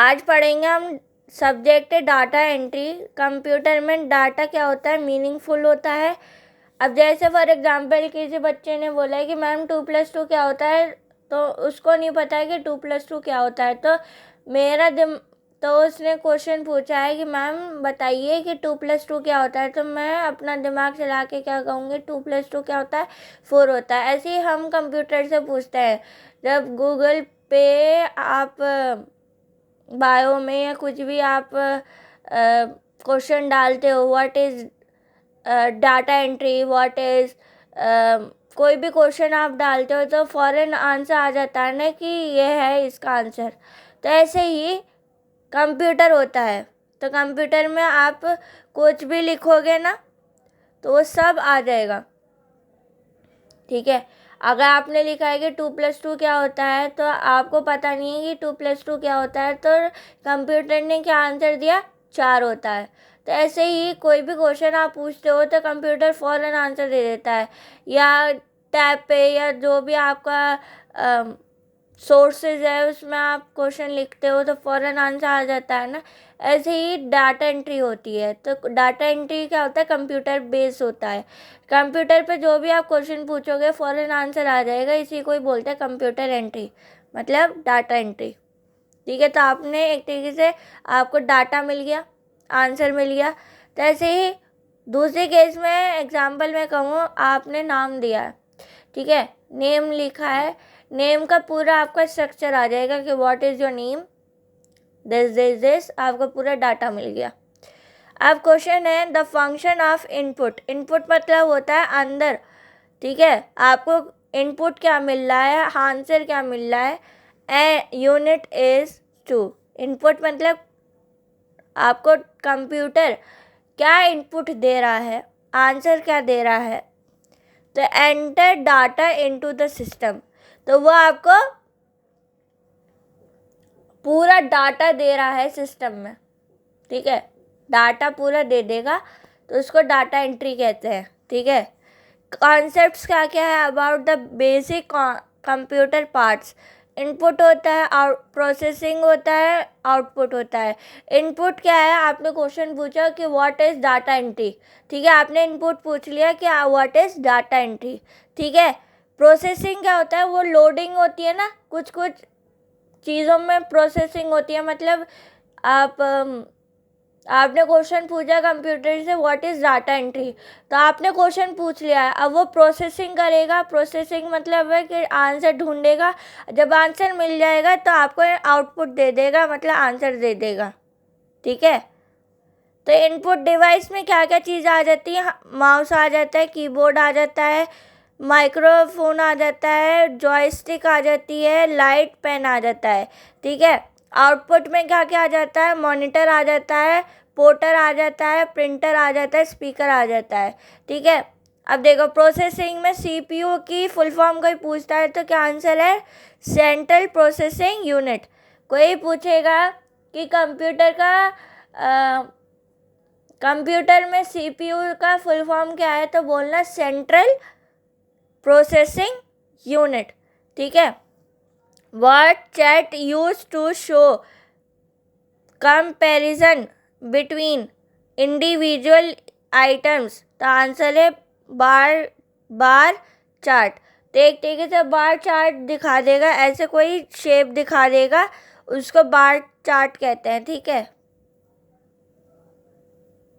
आज पढ़ेंगे हम सब्जेक्ट है डाटा एंट्री। कंप्यूटर में डाटा क्या होता है, मीनिंगफुल होता है। अब जैसे फॉर एग्जांपल किसी बच्चे ने बोला है कि मैम 2+2 क्या होता है, तो उसको नहीं पता है कि 2+2 क्या होता है, तो उसने क्वेश्चन पूछा है कि मैम बताइए कि 2+2 क्या होता है, तो मैं अपना दिमाग चला के क्या कहूँगी, 2+2 क्या होता है, 4 होता है। ऐसे ही हम कंप्यूटर से पूछते हैं। जब गूगल पे आप बायो में या कुछ भी आप क्वेश्चन डालते हो, what is data entry, what is कोई भी क्वेश्चन आप डालते हो तो फ़ौरन आंसर आ जाता है ना कि ये है इसका आंसर। तो ऐसे ही कंप्यूटर होता है। तो कंप्यूटर में आप कुछ भी लिखोगे ना तो वो सब आ जाएगा, ठीक है। अगर आपने लिखा है कि 2+2 क्या होता है तो आपको पता नहीं है कि 2+2 क्या होता है, तो कंप्यूटर ने क्या आंसर दिया, 4 होता है। तो ऐसे ही कोई भी क्वेश्चन आप पूछते हो तो कंप्यूटर फ़ौरन आंसर दे देता है, या टैब पे या जो भी आपका सोर्सेज है उसमें आप क्वेश्चन लिखते हो तो फ़ौरन आंसर आ जाता है ना। ऐसे ही डाटा एंट्री होती है। तो डाटा एंट्री क्या होता है, कंप्यूटर बेस्ड होता है। कंप्यूटर पे जो भी आप क्वेश्चन पूछोगे फ़ौरन आंसर आ जाएगा, इसी को ही बोलते हैं कंप्यूटर एंट्री, मतलब डाटा एंट्री, ठीक है। तो आपने एक तरीके से आपको डाटा मिल गया, आंसर मिल गया। तो ऐसे ही दूसरे केस में एग्जांपल में कहूँ, आपने नाम दिया है, ठीक है, नेम लिखा है, नेम का पूरा आपका स्ट्रक्चर आ जाएगा कि what is your name, this आपको पूरा डाटा मिल गया। अब क्वेश्चन है the function of input. Input मतलब होता है अंदर, ठीक है। आपको इनपुट क्या मिल रहा है, आंसर क्या मिल रहा है, यूनिट इज 2। इनपुट मतलब आपको कंप्यूटर क्या इनपुट दे रहा है, आंसर क्या दे रहा है। तो enter data into the system, तो वो आपको पूरा डाटा दे रहा है सिस्टम में, ठीक है। डाटा पूरा दे देगा तो उसको डाटा एंट्री कहते हैं, ठीक है। कॉन्सेप्ट्स क्या क्या है about the basic computer parts. Input होता है, प्रोसेसिंग होता है, आउटपुट होता है। इनपुट क्या है, आपने क्वेश्चन पूछा कि व्हाट इज़ डाटा एंट्री, ठीक है, आपने इनपुट पूछ लिया कि व्हाट इज़ डाटा एंट्री, ठीक है। प्रोसेसिंग क्या होता है, वो लोडिंग होती है ना, कुछ कुछ चीज़ों में प्रोसेसिंग होती है। मतलब आपने क्वेश्चन पूछा कंप्यूटर से व्हाट इज़ डाटा एंट्री, तो आपने क्वेश्चन पूछ लिया है, अब वो प्रोसेसिंग करेगा। प्रोसेसिंग मतलब है कि आंसर ढूंढेगा, जब आंसर मिल जाएगा तो आपको आउटपुट दे देगा, मतलब आंसर दे देगा, ठीक है। तो इनपुट डिवाइस में क्या क्या चीज़ आ जाती है, माउस आ जाता है, कीबोर्ड आ जाता है, माइक्रोफोन आ जाता है, जॉयस्टिक आ जाती है, लाइट पेन आ जाता है, ठीक है। आउटपुट में क्या क्या आ जाता है, मॉनिटर आ जाता है, पोर्टर आ जाता है, प्रिंटर आ जाता है, स्पीकर आ जाता है, ठीक है। अब देखो प्रोसेसिंग में सीपीयू की फुल फॉर्म कोई पूछता है तो क्या आंसर है, सेंट्रल प्रोसेसिंग यूनिट। कोई पूछेगा कि कंप्यूटर में सीपीयू का फुल फॉर्म क्या है, तो बोलना सेंट्रल प्रोसेसिंग यूनिट, ठीक है। Word chat use to show comparison between individual items, तो आंसर है बार चार्ट। तो एक तरीके से बार चार्ट दिखा देगा, ऐसे कोई शेप दिखा देगा, उसको बार चार्ट कहते हैं, ठीक है।